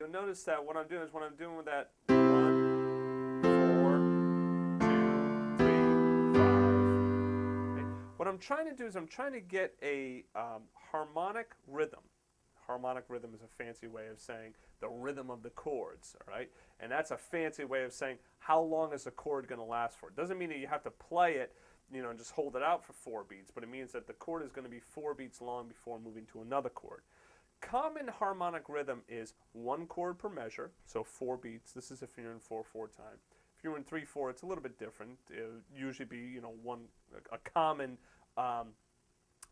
you'll notice that what I'm doing is when I'm doing with that 1, 4, 2, 3, 5. Okay? What I'm trying to do is I'm trying to get a harmonic rhythm. Harmonic rhythm is a fancy way of saying the rhythm of the chords, all right? And that's a fancy way of saying how long is a chord going to last for. It doesn't mean that you have to play it, you know, and just hold it out for 4 beats, but it means that the chord is going to be 4 beats long before moving to another chord. Common harmonic rhythm is 1 chord per measure, so 4 beats. This is if you're in 4/4 time. If you're in 3/4, it's a little bit different. It would usually be, you know, a common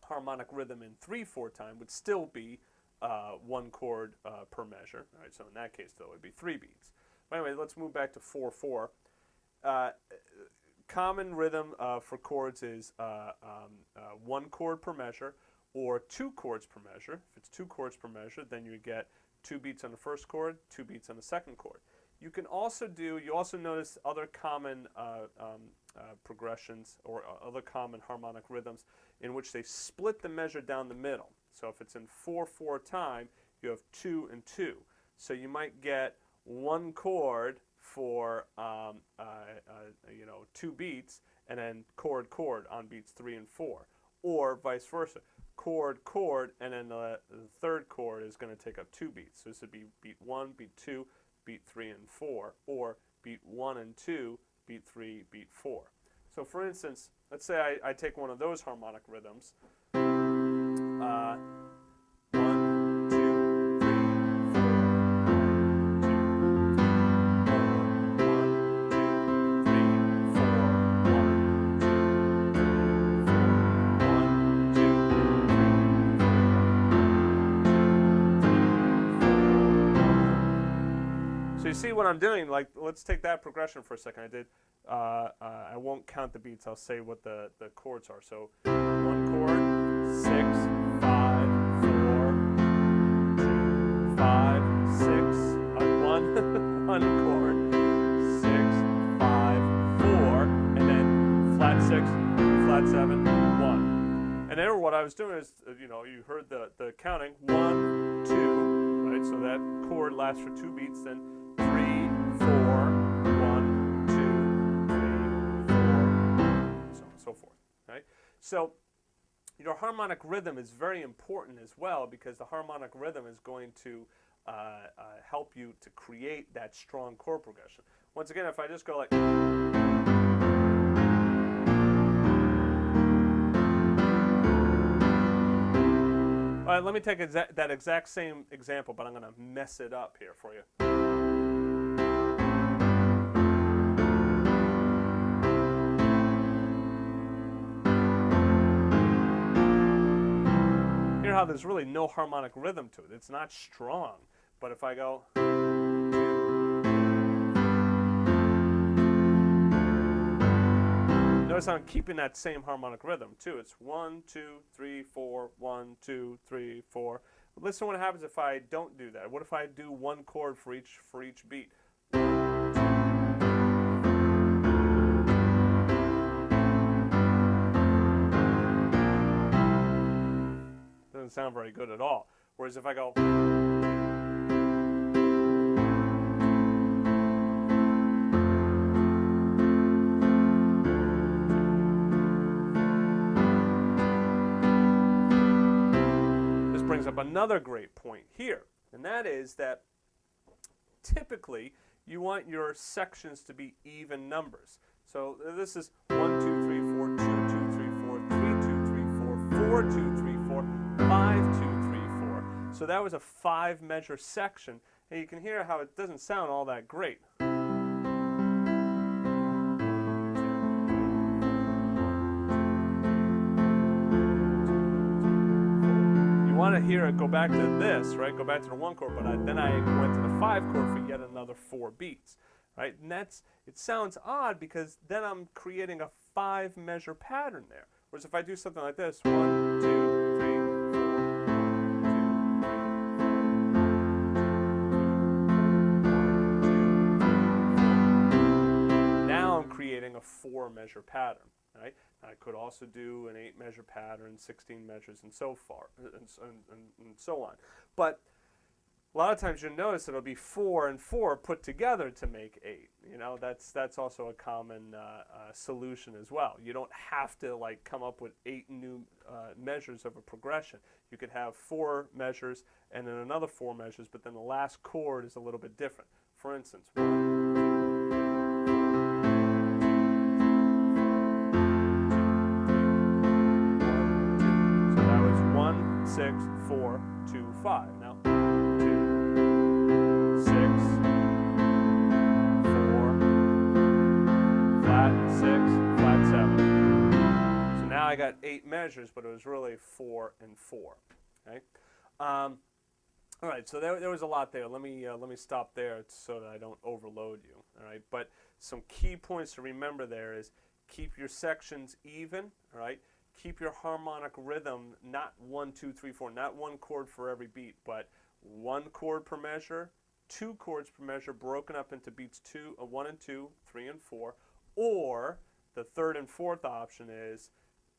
harmonic rhythm in 3/4 time would still be 1 chord per measure. All right, so in that case, though, it would be 3 beats. But anyway, let's move back to 4/4. Common rhythm for chords is 1 chord per measure or 2 chords per measure. If it's 2 chords per measure, then you get 2 beats on the first chord, 2 beats on the second chord. You can also you also notice other common progressions or other common harmonic rhythms in which they split the measure down the middle. So if it's in 4/4 time, you have 2 and 2. So you might get 1 chord for you know, 2 beats, and then chord chord on beats 3 and 4, or vice versa. Chord chord, and then the third chord is going to take up 2 beats. So this would be beat 1, beat 2, beat 3 and 4, or beat 1 and 2, beat 3, beat 4. So for instance, let's say I take one of those harmonic rhythms. 1, 2, 3, 4. 1, 2, 3, 4. 1, 2, 3, 4. 1, 2, 3, 4. So you see what I'm doing? Like, let's take that progression for a second. I won't count the beats. I'll say what the chords are. So 1 chord, 6, 5, 4, 2, 5, 6, 1, 1 chord, 6, 5, 4, and then flat 6, flat 7, 1. And there what I was doing is, you know, you heard the counting, 1, 2, right? So that chord lasts for 2 beats, then 3, 4, 1, 2, 3, 4, so on and so forth, right? So your harmonic rhythm is very important as well, because the harmonic rhythm is going to help you to create that strong chord progression. Once again, if I just go like... All right, let me take that exact same example, but I'm going to mess it up here for you. Hear how there's really no harmonic rhythm to it. It's not strong. But if I go... Notice I'm keeping that same harmonic rhythm too. It's 1, 2, 3, 4, 1, 2, 3, 4. But listen to what happens if I don't do that. What if I do 1 chord for each beat? Doesn't sound very good at all. Whereas if I go... brings up another great point here, and that is that typically you want your sections to be even numbers. So this is 1, 2, 3, 4, 2, 2, 3, 4, 3, 2, 3, 4, 4, 2, 3, 4, 5, 2, 3, 4. So that was a 5 measure section, and you can hear how it doesn't sound all that great. Want to hear it go back to this, right? Go back to the 1 chord, but then I went to the 5 chord for yet another 4 beats, right? And it sounds odd because then I'm creating a 5 measure pattern there. Whereas if I do something like this, 1, 2, 3, 4, now I'm creating a 4 measure pattern, right? I could also do an 8 measure pattern, 16 measures, and so far, and so on. But a lot of times you'll notice it'll be 4 and 4 put together to make 8. You know, that's also a common solution as well. You don't have to like come up with 8 new measures of a progression. You could have 4 measures and then another 4 measures, but then the last chord is a little bit different. For instance, 1, 2, 3, 1, 2. So that was 1, 6, 4, 2, 5. Now 2, 6, 4, flat 6, flat 7. So now I got 8 measures, but it was really 4 and 4. Okay. All right, so there was a lot there. Let me stop there so that I don't overload you. All right, but some key points to remember there is keep your sections even. All right, keep your harmonic rhythm not 1, 2, 3, 4, not one chord for every beat, but 1 chord per measure, 2 chords per measure, broken up into beats 1 and 2, 3 and 4, or the third and fourth option is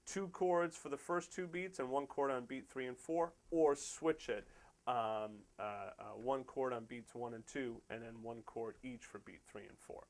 2 chords for the first 2 beats and 1 chord on beat 3 and 4, or switch it. 1 chord on beats 1 and 2, and then 1 chord each for beat 3 and 4.